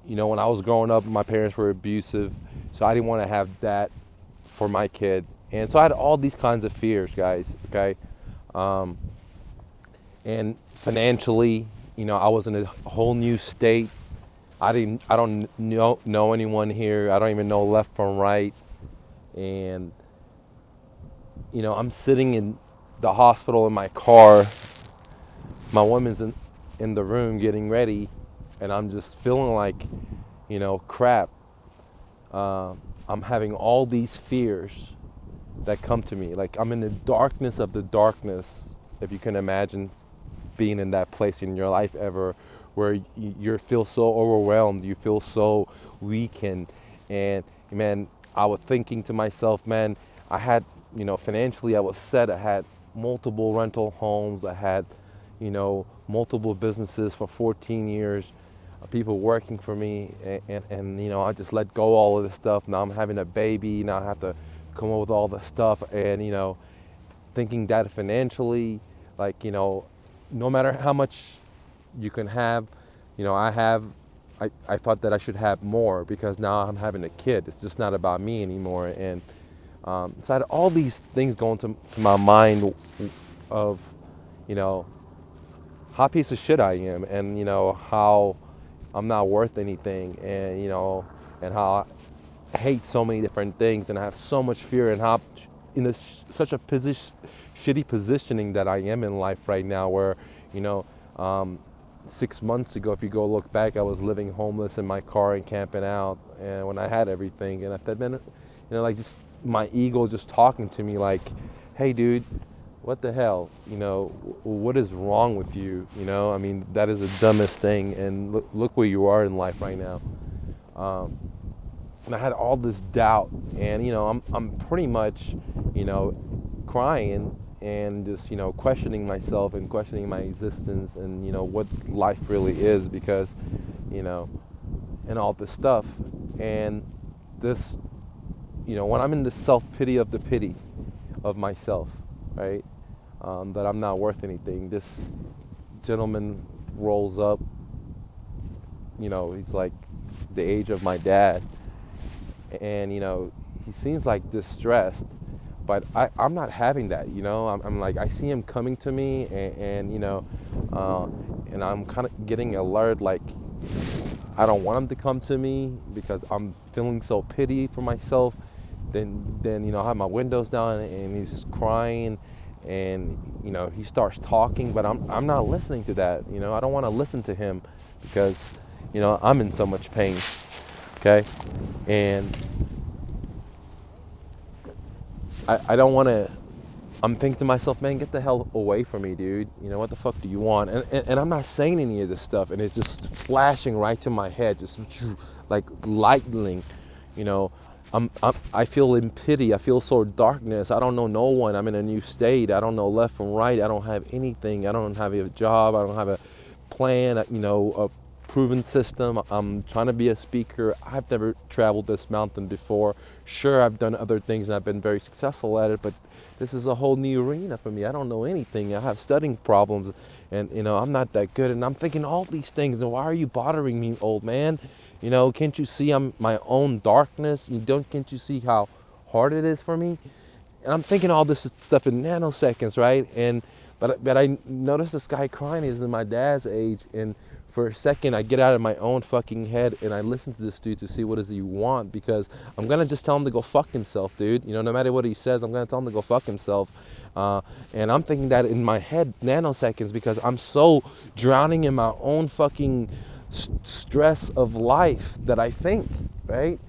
when I was growing up, my parents were abusive, so I didn't want to have that for my kid. And so I had all these kinds of fears, guys, okay? Um, and financially, I was in a whole new state. I don't know anyone here. I don't even know left from right. And, I'm sitting in the hospital in my car. My woman's in the room getting ready, and I'm just feeling like, crap. I'm having all these fears that come to me. Like I'm in the darkness of the darkness, if you can imagine being in that place in your life ever, where you feel so overwhelmed, you feel so weak, and man, I was thinking to myself, man, I had, financially I was set. I had multiple rental homes. I had, multiple businesses for 14 years, people working for me, and I just let go all of this stuff. Now I'm having a baby. Now I have to come up with all this stuff, and thinking that financially, like no matter how much you can have, I thought that I should have more because now I'm having a kid. It's just not about me anymore, and so I had all these things going to my mind of, you know, how piece of shit I am, and how I'm not worth anything, and and how I hate so many different things, and I have so much fear, and how in such a shitty positioning that I am in life right now, where you know, um, 6 months ago, if you go look back, I was living homeless in my car and camping out, and when I had everything, and I said, man, like just my ego just talking to me like, hey, dude, what the hell? What is wrong with you? I mean, that is the dumbest thing. And look where you are in life right now. And I had all this doubt, and I'm pretty much, crying and just questioning myself and questioning my existence and what life really is, because and all this stuff, and this when I'm in the self-pity of the pity of myself, right? That I'm not worth anything. This gentleman rolls up, he's like the age of my dad, and he seems like distressed, but I'm not having that. I'm like, I see him coming to me, and I'm kind of getting alert, like I don't want him to come to me because I'm feeling so pity for myself. Then I have my windows down, and he's crying, and he starts talking, but I'm not listening to that. I don't want to listen to him because I'm in so much pain. Okay, and I don't want to. I'm thinking to myself, man, get the hell away from me, dude. What the fuck do you want? And I'm not saying any of this stuff, and it's just flashing right to my head, just like lightning. I feel in pity. I feel so darkness. I don't know no one. I'm in a new state. I don't know left from right. I don't have anything. I don't have a job. I don't have a plan. A proven system. I'm trying to be a speaker. I've never traveled this mountain before. Sure, I've done other things and I've been very successful at it, but this is a whole new arena for me. I don't know anything. I have studying problems, and I'm not that good. And I'm thinking all these things. And why are you bothering me, old man? Can't you see I'm my own darkness? Can't you see how hard it is for me? And I'm thinking all this stuff in nanoseconds, right? But I noticed this guy crying. He's in my dad's age, and for a second I get out of my own fucking head and I listen to this dude to see what does he want, because I'm gonna just tell him to go fuck himself, dude. No matter what he says, I'm gonna tell him to go fuck himself. And I'm thinking that in my head nanoseconds, because I'm so drowning in my own fucking stress of life that I think, right?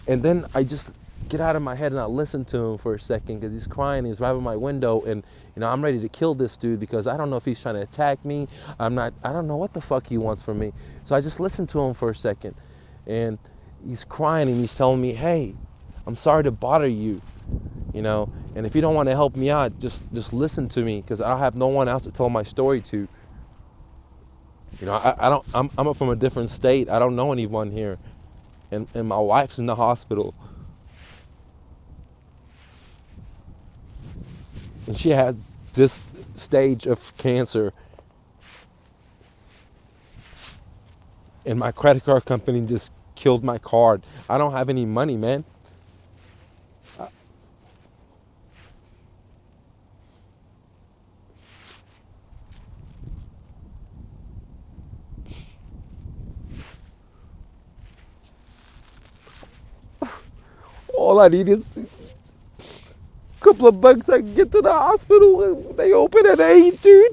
And then I just get out of my head and I listen to him for a second, because he's crying. He's right by my window, and I'm ready to kill this dude because I don't know if he's trying to attack me. I don't know what the fuck he wants from me. So I just listen to him for a second, and he's crying and he's telling me, hey, I'm sorry to bother you, and if you don't want to help me out, just listen to me, because I have no one else to tell my story to. I'm from a different state. I don't know anyone here, and my wife's in the hospital, and she has this stage of cancer, and my credit card company just killed my card. I don't have any money, man. All I need is a couple of bucks. I can get to the hospital and they open at 8, dude.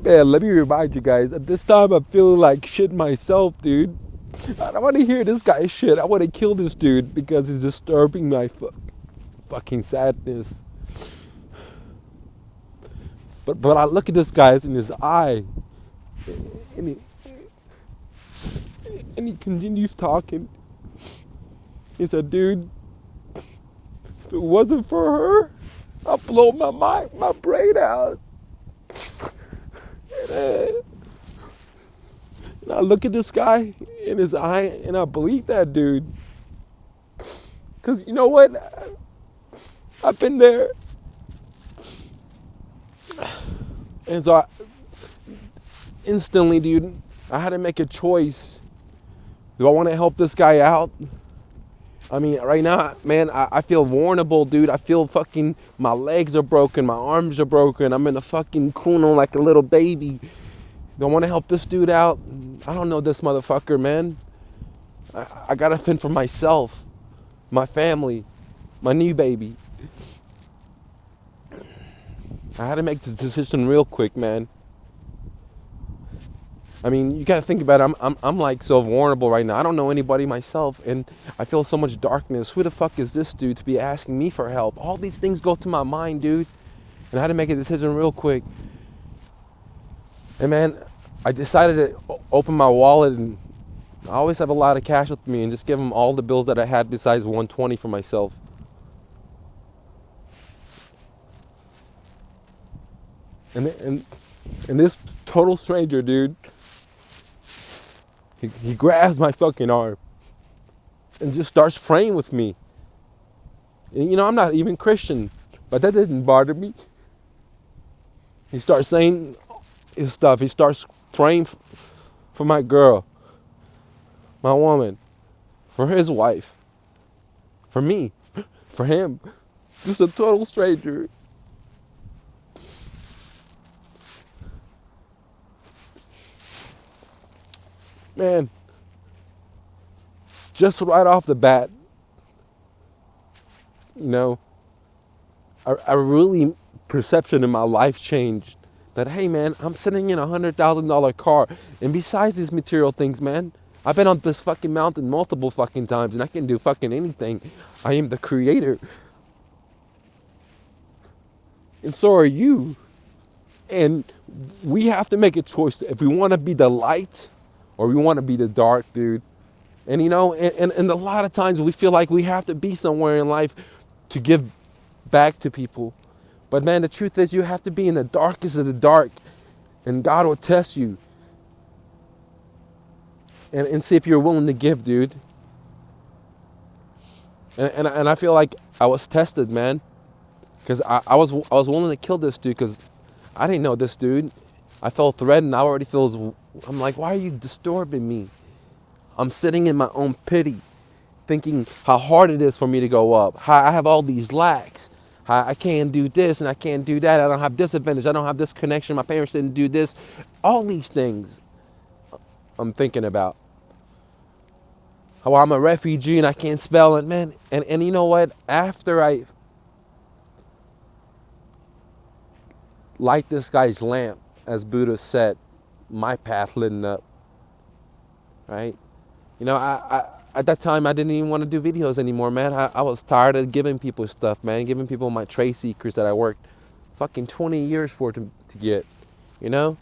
Man, let me remind you guys, at this time I'm feeling like shit myself, dude. I don't want to hear this guy's shit. I want to kill this dude because he's disturbing my fucking sadness. But I look at this guy's in his eye, and he continues talking. He said, dude, if it wasn't for her, I'd blow my brain out. And I look at this guy in his eye, and I believe that dude. Because you know what? I've been there. And so instantly, dude, I had to make a choice. Do I want to help this guy out? I mean, right now, man, I feel vulnerable, dude. I feel fucking, my legs are broken, my arms are broken. I'm in a fucking kuno like a little baby. Do I want to help this dude out? I don't know this motherfucker, man. I gotta fend for myself, my family, my new baby. I had to make this decision real quick, man. I mean, you gotta think about it. I'm like so vulnerable right now. I don't know anybody myself, and I feel so much darkness. Who the fuck is this dude to be asking me for help? All these things go through my mind, dude. And I had to make a decision real quick. And man, I decided to open my wallet, and I always have a lot of cash with me, and just give him all the bills that I had besides 120 for myself. And this total stranger, dude, he grabs my fucking arm and just starts praying with me. And you know, I'm not even Christian, but that didn't bother me. He starts saying his stuff. He starts praying for my girl, my woman, for his wife, for me, for him. Just a total stranger. Man, just right off the bat, you know, I really, perception in my life changed. That, hey man, I'm sitting in $100,000 car, and besides these material things, man, I've been on this fucking mountain multiple fucking times, and I can do fucking anything. I am the creator. And so are you. And we have to make a choice if we want to be the light or we want to be the dark, dude. And you know, and a lot of times we feel like we have to be somewhere in life to give back to people. But man, the truth is you have to be in the darkest of the dark, and God will test you. And see if you're willing to give, dude. And I feel like I was tested, man. Because I was willing to kill this dude because I didn't know this dude. I felt threatened. I already feel, I'm like, why are you disturbing me? I'm sitting in my own pity, thinking how hard it is for me to go up. How I have all these lacks. How I can't do this and I can't do that. I don't have this advantage. I don't have this connection. My parents didn't do this. All these things I'm thinking about. How I'm a refugee and I can't spell it, man. And you know what? After I light this guy's lamp, as Buddha said, my path lit up, right? You know, I at that time, I didn't even want to do videos anymore, man. I was tired of giving people stuff, man. Giving people my trade secrets that I worked fucking 20 years for to get, you know?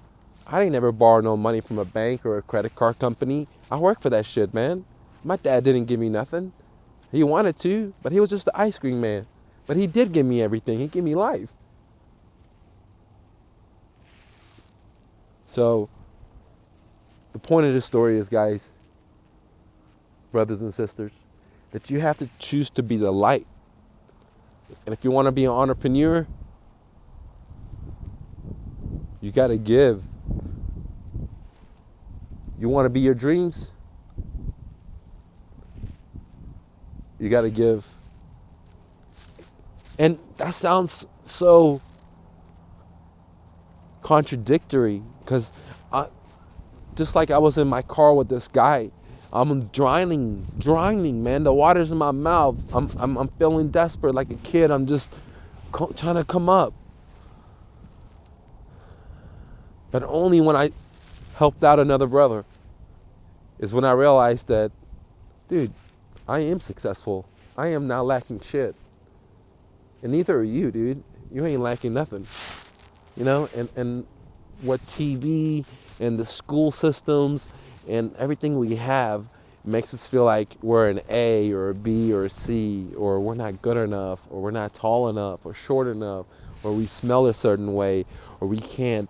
I didn't ever borrow no money from a bank or a credit card company. I worked for that shit, man. My dad didn't give me nothing. He wanted to, but he was just the ice cream man. But he did give me everything. He gave me life. So, the point of this story is, guys, brothers and sisters, that you have to choose to be the light And if you want to be an entrepreneur, you got to give. You want to be your dreams, you got to give. And that sounds so contradictory because just like I was in my car with this guy, I'm drowning, man. The water's in my mouth. I'm feeling desperate like a kid. I'm just trying to come up. But only when I helped out another brother is when I realized that, dude, I am successful. I am not lacking shit. And neither are you, dude. You ain't lacking nothing. You know, and what TV and the school systems and everything we have makes us feel like we're an A or a B or a C, or we're not good enough, or we're not tall enough or short enough, or we smell a certain way, or we can't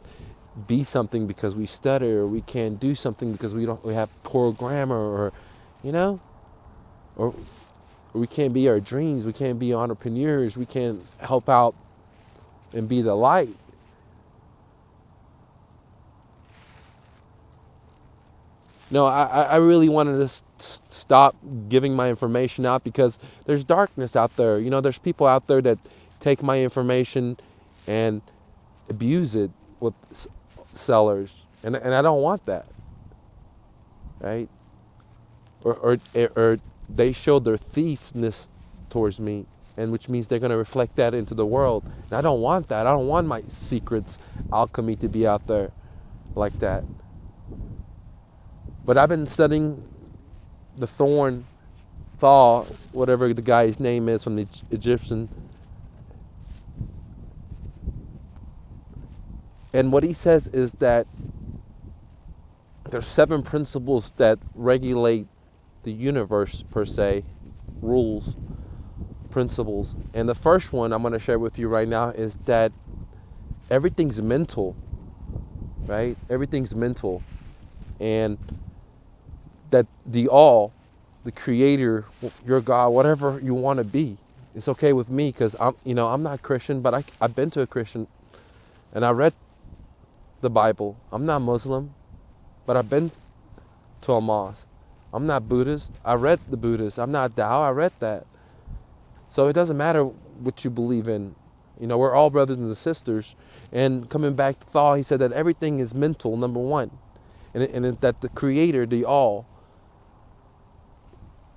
be something because we stutter, or we can't do something because we have poor grammar, or you know, or we can't be our dreams, we can't be entrepreneurs, we can't help out and be the light. No, I really wanted to stop giving my information out because there's darkness out there. You know, there's people out there that take my information and abuse it with sellers, and I don't want that, right? Or they show their thiefness towards me, and which means they're going to reflect that into the world. And I don't want that. I don't want my secrets, alchemy to be out there like that. But I've been studying the Thaw, whatever the guy's name is from the Egyptian. And what he says is that there's 7 principles that regulate the universe per se, rules, principles. And the first one I'm going to share with you right now is that everything's mental, right? Everything's mental. And that the creator, your God, whatever you want to be, it's okay with me because I'm not Christian, but I've been to a Christian and I read the Bible. I'm not Muslim, but I've been to a mosque. I'm not Buddhist. I read the Buddhist. I'm not Tao. I read that. So it doesn't matter what you believe in. You know, we're all brothers and sisters. And coming back to Thaw, he said that everything is mental, number one. And that the creator, the all,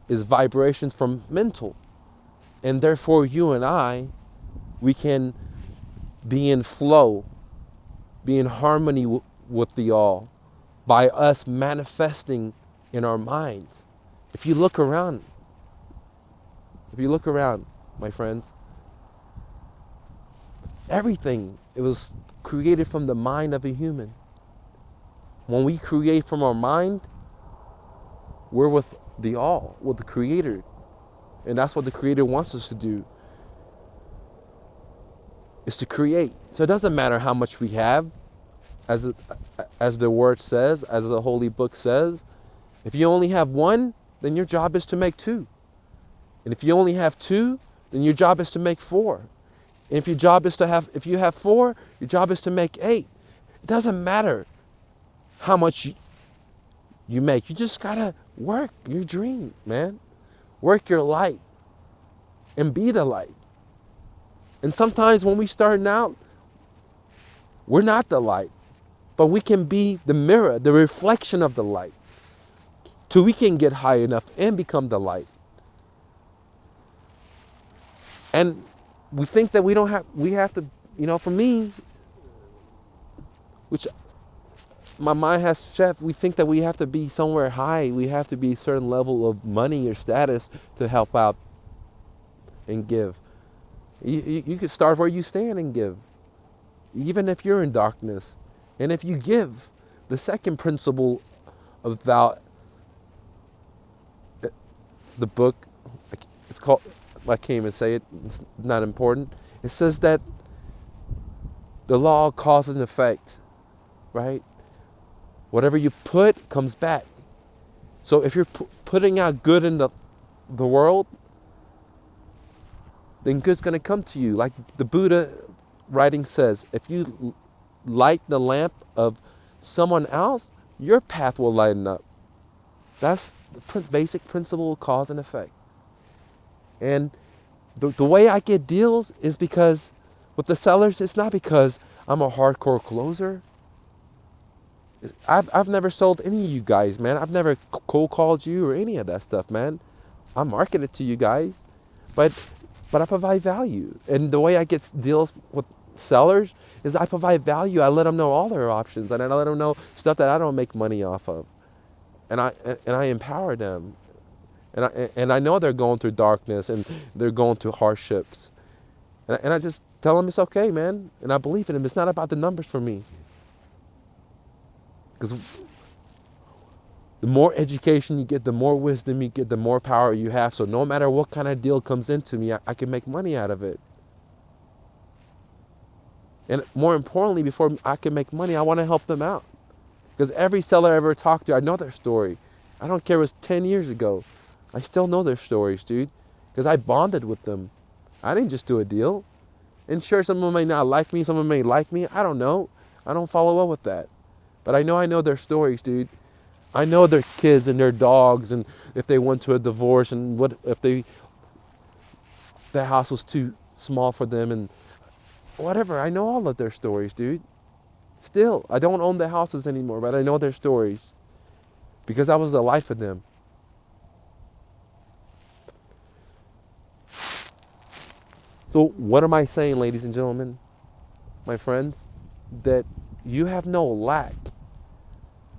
is vibrations from mental. And therefore you and I, we can be in flow, be in harmony with the all by us manifesting in our minds. If you look around, my friends, everything, it was created from the mind of a human. When we create from our mind, we're with the all, with the creator. And that's what the creator wants us to do, is to create. So it doesn't matter how much we have, as the word says, as the holy book says. If you only have 1, then your job is to make 2. And if you only have 2, then your job is to make 4. And if if you have 4, your job is to make 8. It doesn't matter how much you make. You just gotta work your dream, man. Work your light and be the light. And sometimes when we starting out, we're not the light, but we can be the mirror, the reflection of the light, till we can get high enough and become the light. And we think that we have to, for me, which my mind has chef, we think that we have to be somewhere high. We have to be a certain level of money or status to help out and give. You can start where you stand and give, even if you're in darkness. And if you give, the second principle of the book, it's called, I can't even say it, it's not important. It says that the law of cause and effect, right? Whatever you put comes back. So if you're putting out good in the world, then good's going to come to you. Like the Buddha writing says, if you light the lamp of someone else, your path will lighten up. That's the basic principle of cause and effect. And the way I get deals is because with the sellers, it's not because I'm a hardcore closer. I've never sold any of you guys, man. I've never cold called you or any of that stuff, man. I market it to you guys, but I provide value. And the way I get deals with sellers is I provide value. I let them know all their options, and I let them know stuff that I don't make money off of, and I empower them. And I know they're going through darkness and they're going through hardships, and I just tell them it's okay, man. And I believe in them. It's not about the numbers for me, because the more education you get, the more wisdom you get, the more power you have. So no matter what kind of deal comes into me, I can make money out of it. And more importantly, before I can make money, I want to help them out. Because every seller I ever talked to, I know their story. I don't care if it was 10 years ago. I still know their stories, dude. Because I bonded with them. I didn't just do a deal. And sure, some of them may not like me, some of them may like me. I don't know. I don't follow up with that. But I know their stories, dude. I know their kids and their dogs, and if they went to a divorce, and what if the house was too small for them, and whatever. I know all of their stories, dude. Still, I don't own the houses anymore, but I know their stories because I was the life for them. So what am I saying, ladies and gentlemen, my friends? That you have no lack.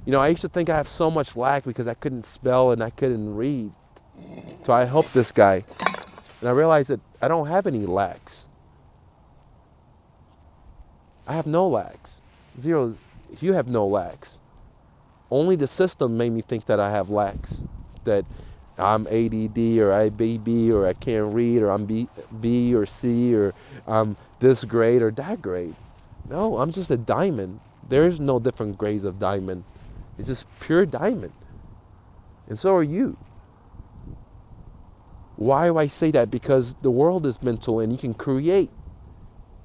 You know, I used to think I have so much lack because I couldn't spell and I couldn't read. So I helped this guy. And I realized that I don't have any lacks. I have no lacks. Zeros. You have no lacks. Only the system made me think that I have lacks. That I'm ADD or IBB or I can't read or I'm B or C or I'm this grade or that grade. No, I'm just a diamond. There is no different grades of diamond. It's just pure diamond. And so are you. Why do I say that? Because the world is mental and you can create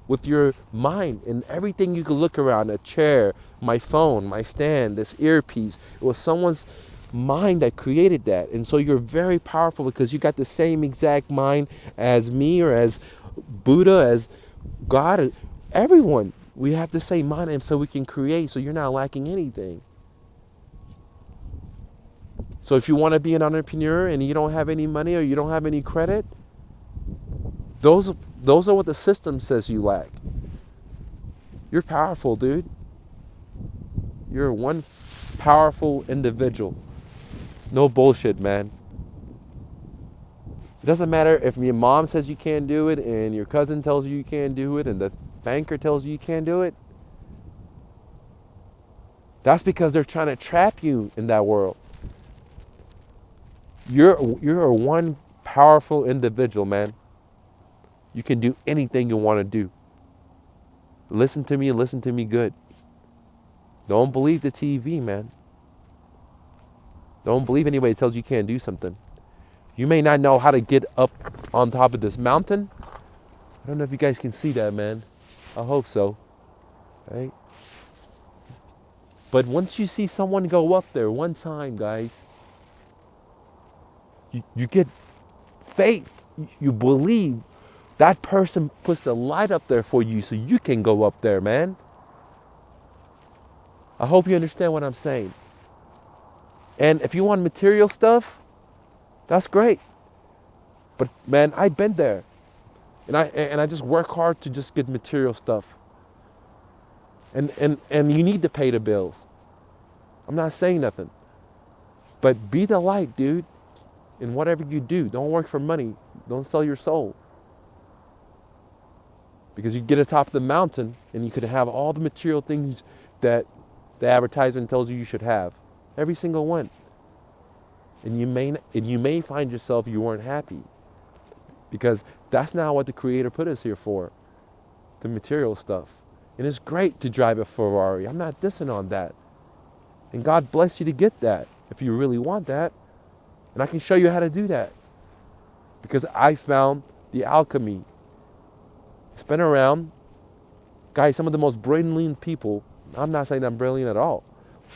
with your mind and everything you can look around, a chair, my phone, my stand, this earpiece. It was someone's mind that created that. And so you're very powerful because you got the same exact mind as me or as Buddha, as God, everyone. We have the same mind, and so we can create, so you're not lacking anything. So if you want to be an entrepreneur and you don't have any money or you don't have any credit, those are what the system says you lack. You're powerful, dude. You're one powerful individual. No bullshit, man. It doesn't matter if your mom says you can't do it and your cousin tells you can't do it and the banker tells you can't do it. That's because they're trying to trap you in that world. You're a one powerful individual, man. You can do anything you want to do. Listen to me and listen to me good. Don't believe the TV, man. Don't believe anybody that tells you can't do something. You may not know how to get up on top of this mountain. I don't know if you guys can see that, man. I hope so. Right? But once you see someone go up there one time, guys, you get faith. You believe that person puts the light up there for you so you can go up there, man. I hope you understand what I'm saying. And if you want material stuff, that's great. But man, I've been there. And I just work hard to just get material stuff. And you need to pay the bills. I'm not saying nothing. But be the light, dude. In whatever you do. Don't work for money. Don't sell your soul. Because you get atop the mountain and you could have all the material things that the advertisement tells you should have. Every single one. And you may find yourself you weren't happy. Because that's not what the Creator put us here for. The material stuff. And it's great to drive a Ferrari. I'm not dissing on that. And God bless you to get that if you really want that. And I can show you how to do that. Because I found the alchemy. It's been around. Guys, some of the most brilliant people, I'm not saying I'm brilliant at all,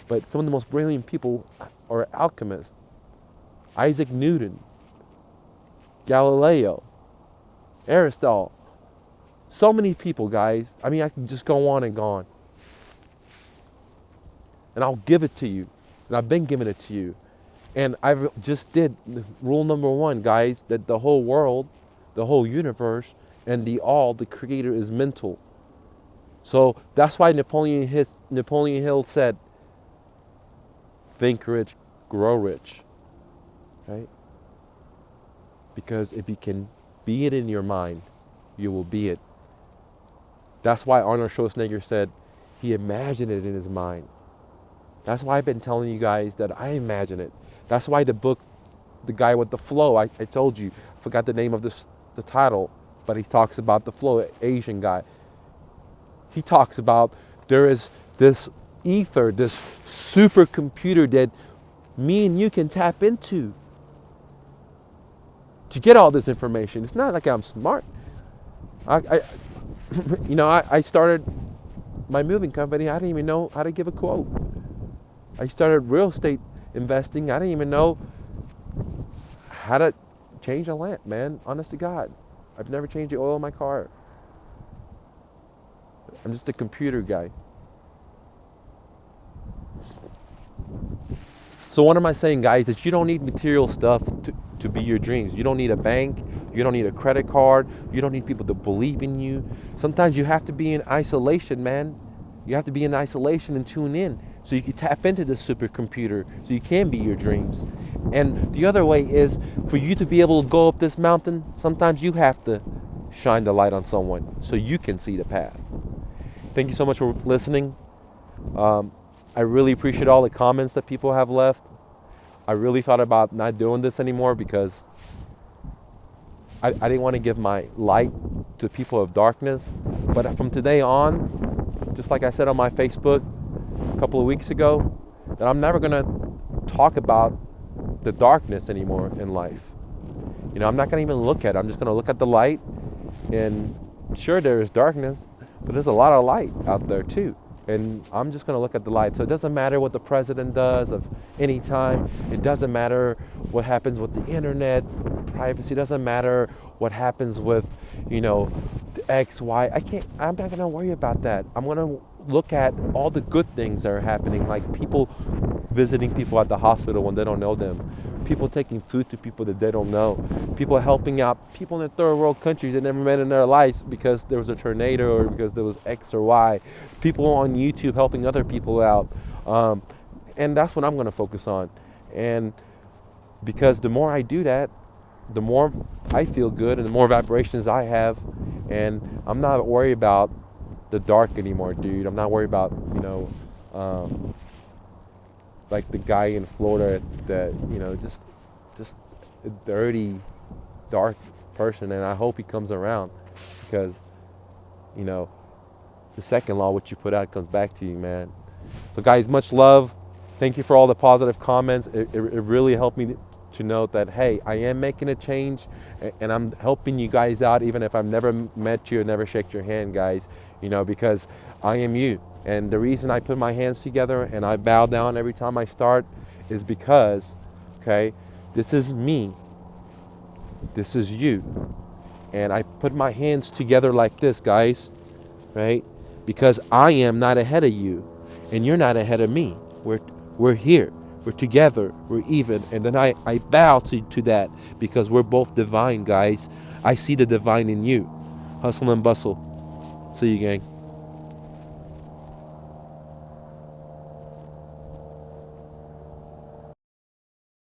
but some of the most brilliant people are alchemists. Isaac Newton, Galileo, Aristotle. So many people, guys. I mean, I can just go on and go on. And I'll give it to you. And I've been giving it to you. And I've just did rule number 1, guys, that the whole world, the whole universe, and the creator is mental. So that's why Napoleon Hill said, think rich, grow rich. Right? Because if you can be it in your mind, you will be it. That's why Arnold Schwarzenegger said he imagined it in his mind. That's why I've been telling you guys that I imagine it. That's why the book, The Guy with the Flow, I told you, I forgot the name of the title, but he talks about the flow, Asian guy. He talks about there is this ether, this supercomputer that me and you can tap into to get all this information. It's not like I'm smart. I started my moving company. I didn't even know how to give a quote. I started real estate investing. I didn't even know how to change a lamp, man. Honest to God. I've never changed the oil in my car. I'm just a computer guy. So what am I saying, guys? Is you don't need material stuff to be your dreams. You don't need a bank. You don't need a credit card. You don't need people to believe in you. Sometimes you have to be in isolation, man. You have to be in isolation and tune in so you can tap into this supercomputer so you can be your dreams. And the other way is for you to be able to go up this mountain, sometimes you have to shine the light on someone so you can see the path. Thank you so much for listening. I really appreciate all the comments that people have left. I really thought about not doing this anymore because I didn't want to give my light to people of darkness. But from today on, just like I said on my Facebook a couple of weeks ago, that I'm never going to talk about the darkness anymore in life. I'm not going to even look at it. I'm just going to look at the light. And sure, there is darkness, but there's a lot of light out there too. And I'm just going to look at the light. So it doesn't matter what the president does of any time. It doesn't matter what happens with the internet, privacy. It doesn't matter what happens with, the X, Y. I'm not going to worry about that. I'm going to look at all the good things that are happening, like people visiting people at the hospital when they don't know them. People taking food to people that they don't know. People helping out people in the third world countries they never met in their lives because there was a tornado or because there was X or Y. People on YouTube helping other people out. And that's what I'm going to focus on. And because the more I do that, the more I feel good and the more vibrations I have. And I'm not worried about the dark anymore, dude. I'm not worried about, like the guy in Florida that, just a dirty, dark person. And I hope he comes around because, the second law, what you put out comes back to you, man. So guys, much love. Thank you for all the positive comments. It really helped me to note that, hey, I am making a change and I'm helping you guys out, even if I've never met you and never shaked your hand, guys, because I am you. And the reason I put my hands together and I bow down every time I start is because, okay, this is me. This is you. And I put my hands together like this, guys, right? Because I am not ahead of you and you're not ahead of me. We're here. We're together. We're even. And then I bow to that because we're both divine, guys. I see the divine in you. Hustle and bustle. See you, gang.